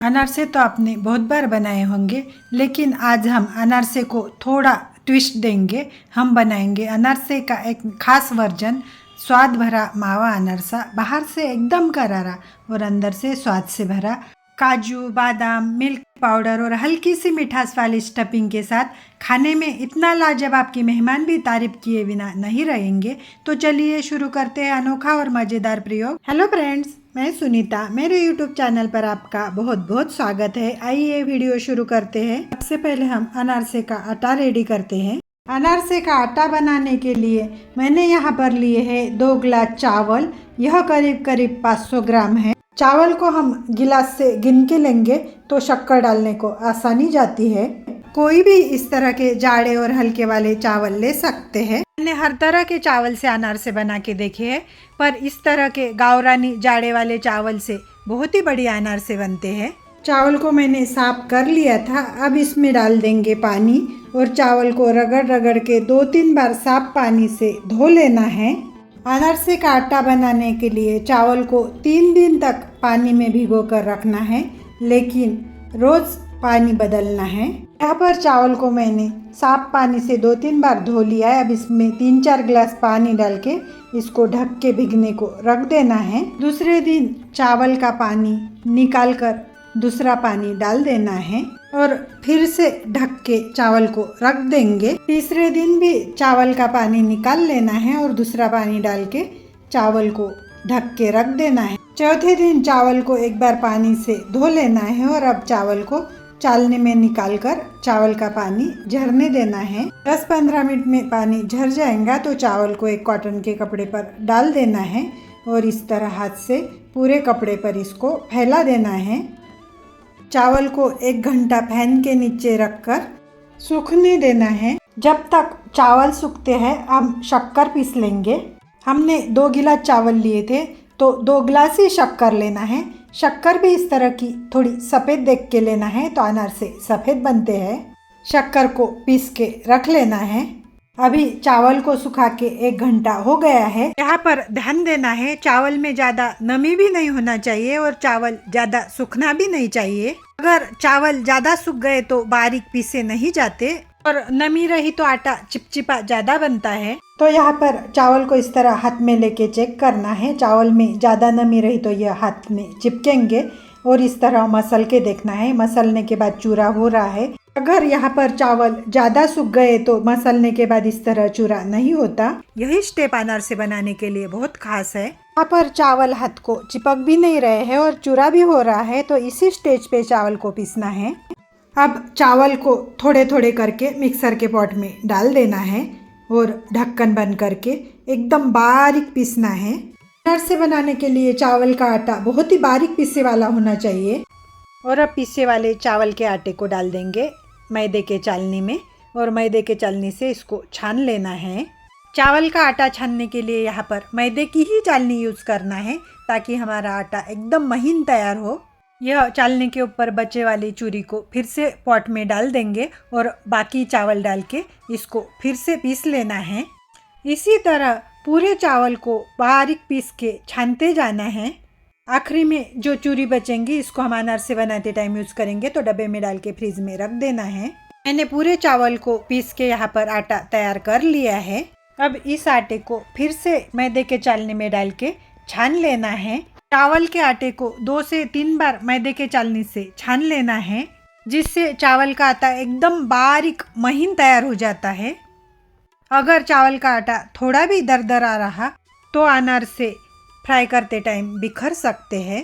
अनारसे तो आपने बहुत बार बनाए होंगे, लेकिन आज हम अनारसे को थोड़ा ट्विस्ट देंगे। हम बनाएंगे अनारसे का एक खास वर्जन, स्वाद भरा मावा अनारसा। बाहर से एकदम करारा और अंदर से स्वाद से भरा। काजू, बादाम, मिल्क पाउडर और हल्की सी मिठास वाली स्टफिंग के साथ खाने में इतना लाजवाब कि मेहमान भी तारीफ किए बिना नहीं रहेंगे। तो चलिए शुरू करते हैं अनोखा और मज़ेदार प्रयोग। हेलो फ्रेंड्स, मैं सुनीता, मेरे यूट्यूब चैनल पर आपका बहुत बहुत स्वागत है। आइए वीडियो शुरू करते हैं। सबसे पहले हम अनारसे का आटा रेडी करते हैं। अनारसे का आटा बनाने के लिए मैंने यहाँ पर लिए है 2 गिलास चावल। यह करीब करीब 500 ग्राम है। चावल को हम गिलास से गिन के लेंगे तो शक्कर डालने को आसानी जाती है। कोई भी इस तरह के जाड़े और हल्के वाले चावल ले सकते हैं। मैंने हर तरह के चावल से अनारसे बना के देखे हैं, पर इस तरह के गावरानी जाड़े वाले चावल से बहुत ही बढ़िया अनारसे बनते हैं। चावल को मैंने साफ कर लिया था। अब इसमें डाल देंगे पानी और चावल को रगड़ रगड़ के 2-3 बार साफ पानी से धो लेना है। अनारसे का आटा बनाने के लिए चावल को 3 दिन तक पानी में भिगो कर रखना है, लेकिन रोज़ पानी बदलना है। यहाँ पर चावल को मैंने साफ पानी से 2-3 बार धो लिया है। अब इसमें 3-4 गिलास पानी डाल के इसको ढक के भिगने को रख देना है। दूसरे दिन चावल का पानी निकाल कर दूसरा पानी डाल देना है और फिर से ढक के चावल को रख देंगे। तीसरे दिन भी चावल का पानी निकाल लेना है और दूसरा पानी डाल के चावल को ढक के रख देना है। चौथे दिन चावल को एक बार पानी से धो लेना है और अब चावल को चालनी में निकाल कर चावल का पानी झरने देना है। 10-15 मिनट में पानी झर जाएगा तो चावल को एक कॉटन के कपड़े पर डाल देना है और इस तरह हाथ से पूरे कपड़े पर इसको फैला देना है। चावल को 1 घंटा फैन के नीचे रखकर सूखने देना है। जब तक चावल सूखते हैं हम शक्कर पीस लेंगे। हमने 2 गिलास चावल लिए थे तो 2 गिलास ही शक्कर लेना है। शक्कर भी इस तरह की थोड़ी सफ़ेद देख के लेना है तो अनारसे सफ़ेद बनते हैं। शक्कर को पीस के रख लेना है। अभी चावल को सुखा के 1 घंटा हो गया है। यहाँ पर ध्यान देना है, चावल में ज़्यादा नमी भी नहीं होना चाहिए और चावल ज़्यादा सूखना भी नहीं चाहिए। अगर चावल ज़्यादा सूख गए तो बारीक पीसे नहीं जाते और नमी रही तो आटा चिपचिपा ज़्यादा बनता है। तो यहाँ पर चावल को इस तरह हाथ में लेके चेक करना है। चावल में ज़्यादा नमी रही तो यह हाथ में चिपकेंगे और इस तरह मसल के देखना है। मसलने के बाद चूरा हो रहा है। अगर यहाँ पर चावल ज़्यादा सूख गए तो मसलने के बाद इस तरह चूरा नहीं होता। यही स्टेप अनारसे बनाने के लिए बहुत खास है। यहाँ पर चावल हाथ को चिपक भी नहीं रहे हैं और चूरा भी हो रहा है, तो इसी स्टेज पे चावल को पीसना है। अब चावल को थोड़े थोड़े करके मिक्सर के पॉट में डाल देना है और ढक्कन बंद करके एकदम बारीक पीसना है। अनारसे बनाने के लिए चावल का आटा बहुत ही बारीक पीसे वाला होना चाहिए। और अब पीसे वाले चावल के आटे को डाल देंगे मैदे के चालनी में और मैदे के चालनी से इसको छान लेना है। चावल का आटा छानने के लिए यहाँ पर मैदे की ही चालनी यूज़ करना है ताकि हमारा आटा एकदम महीन तैयार हो। यह चालनी के ऊपर बचे वाली चूरी को फिर से पॉट में डाल देंगे और बाकी चावल डाल के इसको फिर से पीस लेना है। इसी तरह पूरे चावल को बारीक पीस के छानते जाना है। आखिरी में जो चूरी बचेंगी इसको हम अनारसे बनाते टाइम यूज़ करेंगे, तो डब्बे में डाल के फ्रिज में रख देना है। मैंने पूरे चावल को पीस के यहाँ पर आटा तैयार कर लिया है। अब इस आटे को फिर से मैदे के चालनी में डाल के छान लेना है। चावल के आटे को 2 से 3 बार मैदे के चालनी से छान लेना है, जिससे चावल का आटा एकदम बारीक महीन तैयार हो जाता है। अगर चावल का आटा थोड़ा भी दरदरा रहा तो अनारसे फ्राई करते टाइम बिखर सकते हैं,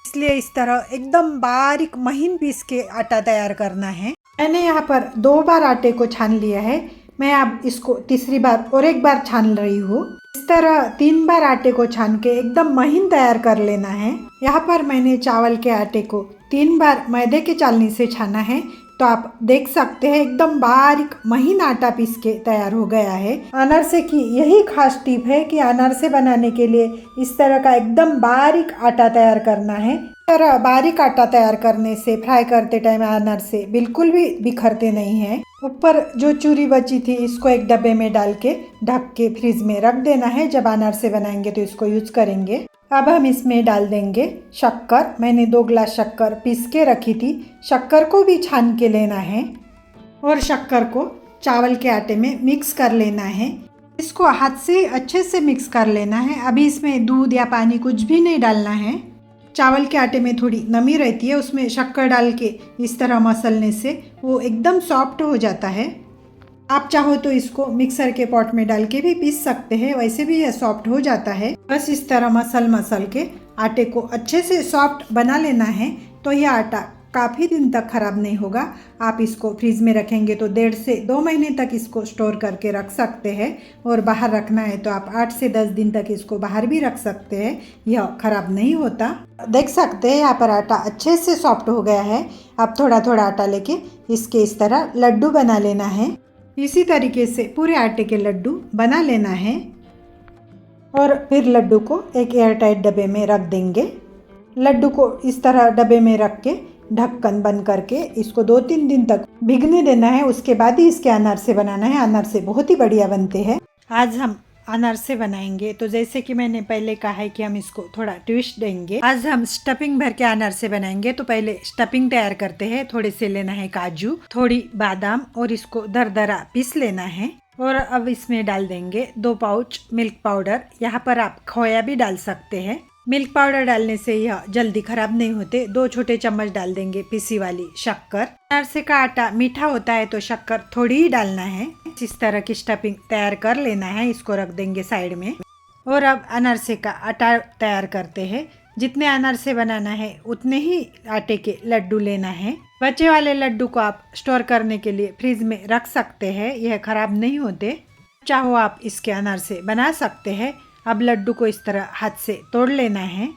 इसलिए इस तरह एकदम बारीक महीन पीस के आटा तैयार करना है। मैंने यहाँ पर 2 बार आटे को छान लिया है। मैं अब इसको तीसरी बार और एक बार छान रही हूँ। इस तरह 3 बार आटे को छान के एकदम महीन तैयार कर लेना है। यहाँ पर मैंने चावल के आटे को 3 बार मैदे के चालनी से छाना है, तो आप देख सकते हैं एकदम बारीक महीन आटा पीस के तैयार हो गया है। अनारसे की यही खास टिप है कि अनारसे बनाने के लिए इस तरह का एकदम बारीक आटा तैयार करना है। इस तरह बारीक आटा तैयार करने से फ्राई करते टाइम अनारसे बिल्कुल भी बिखरते नहीं हैं। ऊपर जो चूरी बची थी इसको एक डब्बे में डाल के ढक के फ्रिज में रख देना है। जब अनारसे बनाएंगे तो इसको यूज करेंगे। अब हम इसमें डाल देंगे शक्कर। मैंने 2 ग्लास शक्कर पीस के रखी थी। शक्कर को भी छान के लेना है और शक्कर को चावल के आटे में मिक्स कर लेना है। इसको हाथ से अच्छे से मिक्स कर लेना है। अभी इसमें दूध या पानी कुछ भी नहीं डालना है। चावल के आटे में थोड़ी नमी रहती है, उसमें शक्कर डाल के इस तरह मसलने से वो एकदम सॉफ्ट हो जाता है। आप चाहो तो इसको मिक्सर के पॉट में डाल के भी पीस सकते हैं, वैसे भी यह सॉफ्ट हो जाता है। बस इस तरह मसल के आटे को अच्छे से सॉफ्ट बना लेना है। तो यह आटा काफ़ी दिन तक ख़राब नहीं होगा। आप इसको फ्रीज में रखेंगे तो 1.5 से 2 महीने तक इसको स्टोर करके रख सकते हैं, और बाहर रखना है तो आप 8 से 10 दिन तक इसको बाहर भी रख सकते हैं, यह ख़राब नहीं होता। देख सकते हैं यहाँ पर आटा अच्छे से सॉफ्ट हो गया है। अब थोड़ा थोड़ा आटा लेके इसके इस तरह लड्डू बना लेना है। इसी तरीके से पूरे आटे के लड्डू बना लेना है और फिर लड्डू को एक एयर टाइट डब्बे में रख देंगे। लड्डू को इस तरह डब्बे में रख के ढक्कन बंद करके इसको 2-3 दिन तक भीगने देना है। उसके बाद ही इसके अनारसे बनाना है। अनारसे बहुत ही बढ़िया बनते हैं। आज हम अनारसे बनाएंगे तो जैसे कि मैंने पहले कहा है कि हम इसको थोड़ा ट्विस्ट देंगे। आज हम स्टफिंग भर के अनारसे बनाएंगे। तो पहले स्टफिंग तैयार करते हैं। थोड़े से लेना है काजू, थोड़ी बादाम और इसको दरदरा पीस लेना है। और अब इसमें डाल देंगे 2 पाउच मिल्क पाउडर। यहाँ पर आप खोया भी डाल सकते हैं। मिल्क पाउडर डालने से यह जल्दी खराब नहीं होते। 2 छोटे चम्मच डाल देंगे पिसी वाली शक्कर। अनारसे का आटा मीठा होता है तो शक्कर थोड़ी ही डालना है। इस तरह की स्टफिंग तैयार कर लेना है। इसको रख देंगे साइड में। और अब अनारसे का आटा तैयार करते हैं। जितने अनारसे बनाना है उतने ही आटे के लड्डू लेना है। बचे वाले लड्डू को आप स्टोर करने के लिए फ्रिज में रख सकते हैं, यह खराब नहीं होते। चाहो आप इसके अनारसे बना सकते हैं। अब लड्डू को इस तरह हाथ से तोड़ लेना है।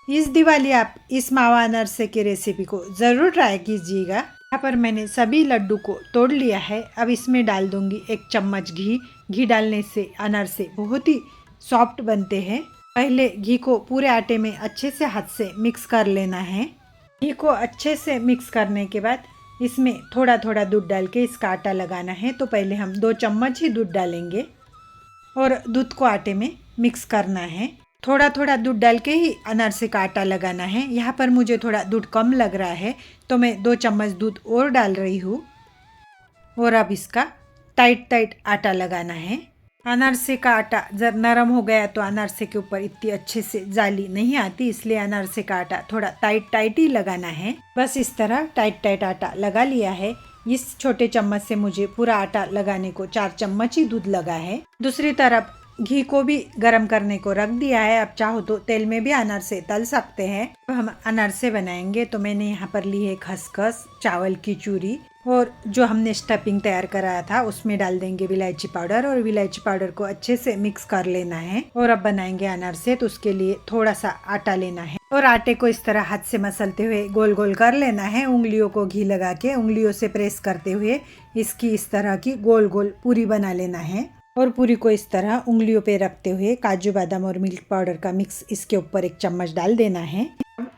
इस दिवाली आप इस मावा अनारसे की रेसिपी को ज़रूर ट्राई कीजिएगा। यहाँ पर मैंने सभी लड्डू को तोड़ लिया है। अब इसमें डाल दूंगी 1 चम्मच घी। घी डालने से अनारसे बहुत ही सॉफ्ट बनते हैं। पहले घी को पूरे आटे में अच्छे से हाथ से मिक्स कर लेना है। घी को अच्छे से मिक्स करने के बाद इसमें थोड़ा थोड़ा दूध डाल के इसका आटा लगाना है। तो पहले हम 2 चम्मच ही दूध डालेंगे और दूध को आटे में मिक्स करना है। थोड़ा थोड़ा दूध डाल के ही अनारसे का आटा लगाना है। यहाँ पर मुझे थोड़ा दूध कम लग रहा है तो मैं 2 चम्मच दूध और डाल रही हूँ। और अब इसका टाइट आटा लगाना है। अनारसे का आटा जब नरम हो गया तो अनारसे के ऊपर इतनी अच्छे से जाली नहीं आती, इसलिए अनारसे का आटा थोड़ा टाइट ही लगाना है। बस इस तरह टाइट आटा लगा लिया है। इस छोटे चम्मच से मुझे पूरा आटा लगाने को 4 चम्मच ही दूध लगा है। दूसरी तरफ घी को भी गरम करने को रख दिया है। अब चाहो तो तेल में भी अनारसे तल सकते हैं। तो हम अनारसे बनाएंगे तो मैंने यहाँ पर ली है खसखस, चावल की चूरी और जो हमने स्टफिंग तैयार कराया था उसमें डाल देंगे इलायची पाउडर। और इलायची पाउडर को अच्छे से मिक्स कर लेना है। और अब बनाएंगे अनारसे तो उसके लिए थोड़ा सा आटा लेना है और आटे को इस तरह हाथ से मसलते हुए गोल गोल कर लेना है। उंगलियों को घी लगा के उंगलियों से प्रेस करते हुए इसकी इस तरह की गोल गोल पूरी बना लेना है। और पूरी को इस तरह उंगलियों पे रखते हुए काजू बादाम और मिल्क पाउडर का मिक्स इसके ऊपर 1 चम्मच डाल देना है।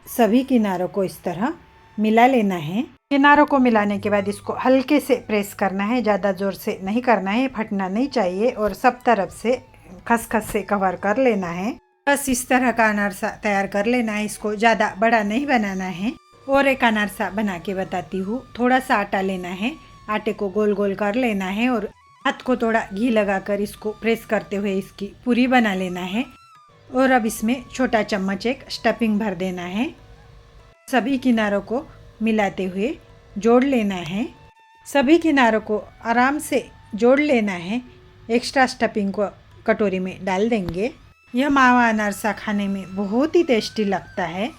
सभी किनारों को इस तरह मिला लेना है। किनारों को मिलाने के बाद इसको हल्के से प्रेस करना है, ज़्यादा ज़ोर से नहीं करना है, फटना नहीं चाहिए। और सब तरफ से खसखस से कवर कर लेना है। बस इस तरह का अनारसा तैयार कर लेना है। इसको ज़्यादा बड़ा नहीं बनाना है। और एक अनारसा बना के बताती हूँ। थोड़ा सा आटा लेना है, आटे को गोल गोल कर लेना है और हाथ को थोड़ा घी लगाकर इसको प्रेस करते हुए इसकी पूरी बना लेना है। और अब इसमें छोटा चम्मच एक स्टफिंग भर देना है। सभी किनारों को मिलाते हुए जोड़ लेना है। सभी किनारों को आराम से जोड़ लेना है। एक्स्ट्रा स्टफिंग को कटोरी में डाल देंगे। यह मावा अनारसा खाने में बहुत ही टेस्टी लगता है।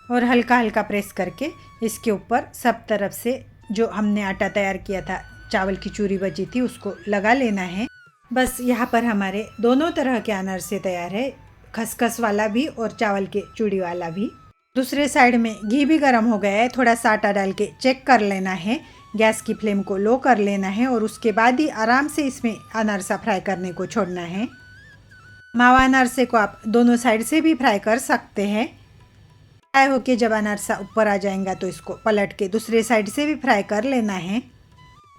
और हल्का हल्का प्रेस करके इसके ऊपर सब तरफ से जो हमने आटा तैयार किया था, चावल की चूरी बची थी, उसको लगा लेना है। बस यहाँ पर हमारे दोनों तरह के अनारसे तैयार है, खसखस वाला भी और चावल के चूड़ी वाला भी। दूसरे साइड में घी भी गर्म हो गया है। थोड़ा सा आटा डाल के चेक कर लेना है। गैस की फ्लेम को लो कर लेना है और उसके बाद ही आराम से इसमें अनारसा फ्राई करने को छोड़ना है। मावा अनारसे को आप दोनों साइड से भी फ्राई कर सकते हैं। फ्राई होके जब अनारसा ऊपर आ जाएगा तो इसको पलट के दूसरे साइड से भी फ्राई कर लेना है।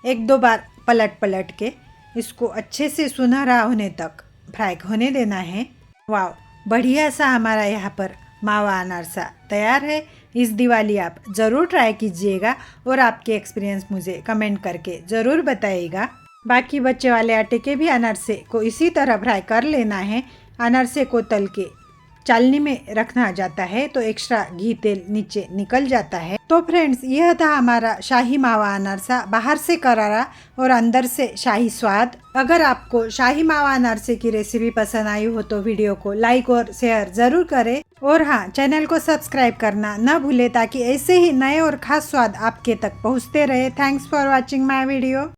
1-2 बार पलट के इसको अच्छे से सुनहरा होने तक फ्राई होने देना है। वाह, बढ़िया सा हमारा यहाँ पर मावा अनारसा तैयार है। इस दिवाली आप ज़रूर ट्राई कीजिएगा और आपके एक्सपीरियंस मुझे कमेंट करके ज़रूर बताइएगा। बाकी बच्चे वाले आटे के भी अनारसे को इसी तरह फ्राई कर लेना है। अनारसे को तल के चालनी में रखना जाता है तो एक्स्ट्रा घी तेल नीचे निकल जाता है। तो फ्रेंड्स, यह था हमारा शाही मावा अनारसा, बाहर से करारा और अंदर से शाही स्वाद। अगर आपको शाही मावा अनारसे की रेसिपी पसंद आई हो तो वीडियो को लाइक और शेयर ज़रूर करें और हाँ, चैनल को सब्सक्राइब करना न भूले ताकि ऐसे ही नए और खास स्वाद आपके तक पहुँचते रहे। Thanks for watching my video.